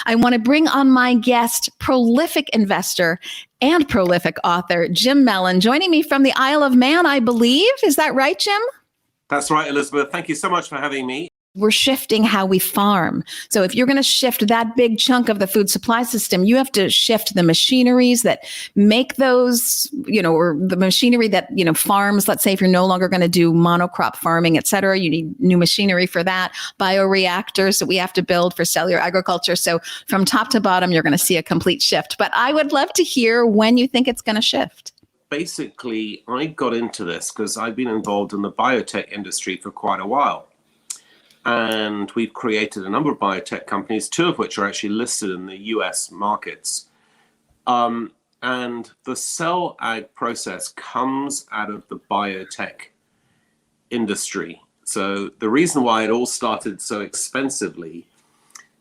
I want to bring on my guest, prolific investor and prolific author, Jim Mellon, joining me from the Isle of Man, I believe. Is that right, Jim? That's right, Elizabeth. Thank you so much for having me. We're shifting how we farm. So if you're going to shift that big chunk of the food supply system, you have to shift the machineries that make those, or the machinery that, farms. Let's say if you're no longer going to do monocrop farming, et cetera, you need new machinery for that, bioreactors that we have to build for cellular agriculture. So from top to bottom, you're going to see a complete shift. But I would love to hear when you think it's going to shift. Basically, I got into this because I've been involved in the biotech industry for quite a while. And we've created a number of biotech companies, two of which are actually listed in the US markets. And the cell ag process comes out of the biotech industry. So the reason why it all started so expensively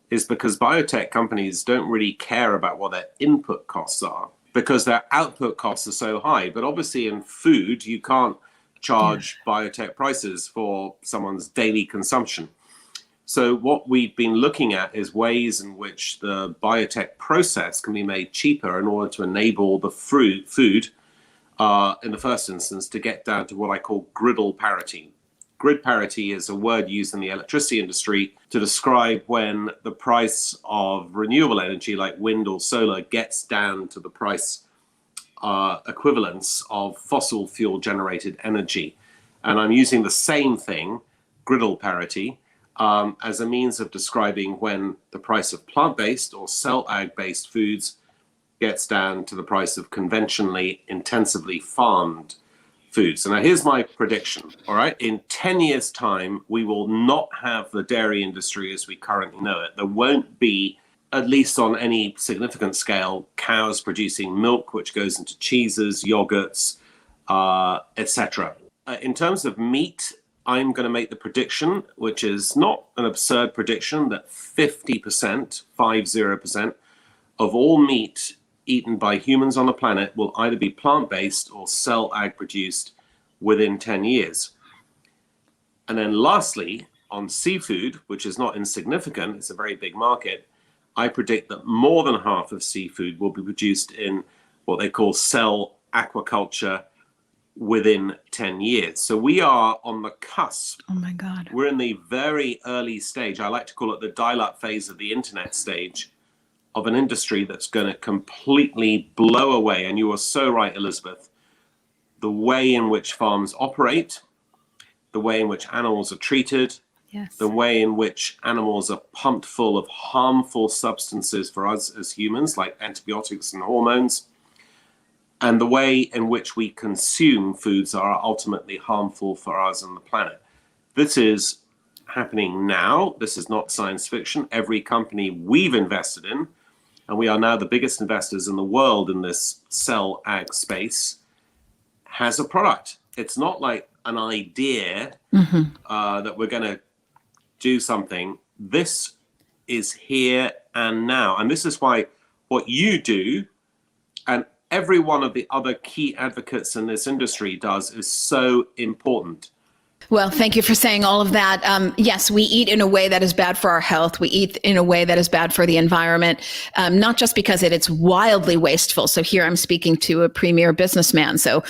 is because biotech companies don't really care about what their input costs are because their output costs are so high. But obviously in food, you can't charge biotech prices for someone's daily consumption. So what we've been looking at is ways in which the biotech process can be made cheaper in order to enable the food in the first instance to get down to what I call griddle parity. Grid parity is a word used in the electricity industry to describe when the price of renewable energy like wind or solar gets down to the price equivalence of fossil fuel generated energy. And I'm using the same thing, griddle parity, as a means of describing when the price of plant-based or cell ag-based foods gets down to the price of conventionally intensively farmed foods. And now here's my prediction, all right? In 10 years' time, we will not have the dairy industry as we currently know it. There won't be, at least on any significant scale, cows producing milk, which goes into cheeses, yogurts, etc. In terms of meat, I'm going to make the prediction, which is not an absurd prediction, that 50% of all meat eaten by humans on the planet will either be plant-based or cell ag produced within 10 years. And then lastly, on seafood, which is not insignificant, it's a very big market, I predict that more than half of seafood will be produced in what they call cell aquaculture within 10 years. So we are on the cusp. Oh my God. We're in the very early stage. I like to call it the dial-up phase of the internet stage of an industry that's going to completely blow away. And you are so right, Elizabeth. The way in which farms operate, the way in which animals are treated, the way in which animals are pumped full of harmful substances for us as humans, like antibiotics and hormones, and the way in which we consume foods that are ultimately harmful for us and the planet. This is happening now. This is not science fiction. Every company we've invested in, and we are now the biggest investors in the world in this cell ag space, has a product. It's not like an idea that we're going to do something. This is here and now. And this is why what you do and every one of the other key advocates in this industry does is so important. Well, thank you for saying all of that. Yes, we eat in a way that is bad for our health. We eat in a way that is bad for the environment, not just because it's wildly wasteful. So here I'm speaking to a premier businessman. So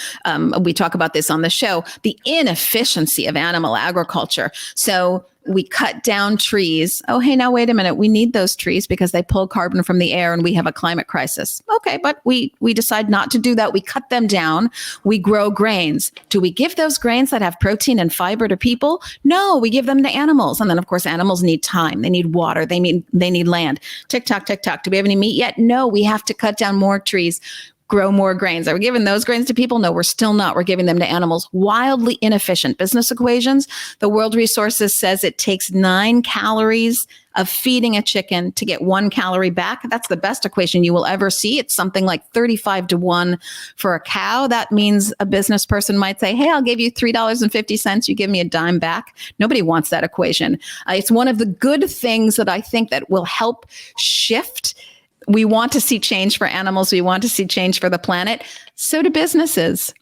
we talk about this on the show, the inefficiency of animal agriculture. So we cut down trees. Oh, hey, now wait a minute. We need those trees because they pull carbon from the air and we have a climate crisis. Okay, but we decide not to do that. We cut them down. We grow grains. Do we give those grains that have protein and fiber to people? No, we give them to animals. And then, of course, animals need time. They need water. They need land. Tick tock, tick tock. Do we have any meat yet? No, we have to cut down more trees. Grow more grains. Are we giving those grains to people? No, we're still not. We're giving them to animals. Wildly inefficient business equations. The World Resources says it takes 9 calories of feeding a chicken to get 1 calorie back. That's the best equation you will ever see. It's something like 35 to 1 for a cow. That means a business person might say, hey, I'll give you $3.50. You give me a dime back. Nobody wants that equation. It's one of the good things that I think that will help shift. We want to see change for animals. We want to see change for the planet. So do businesses.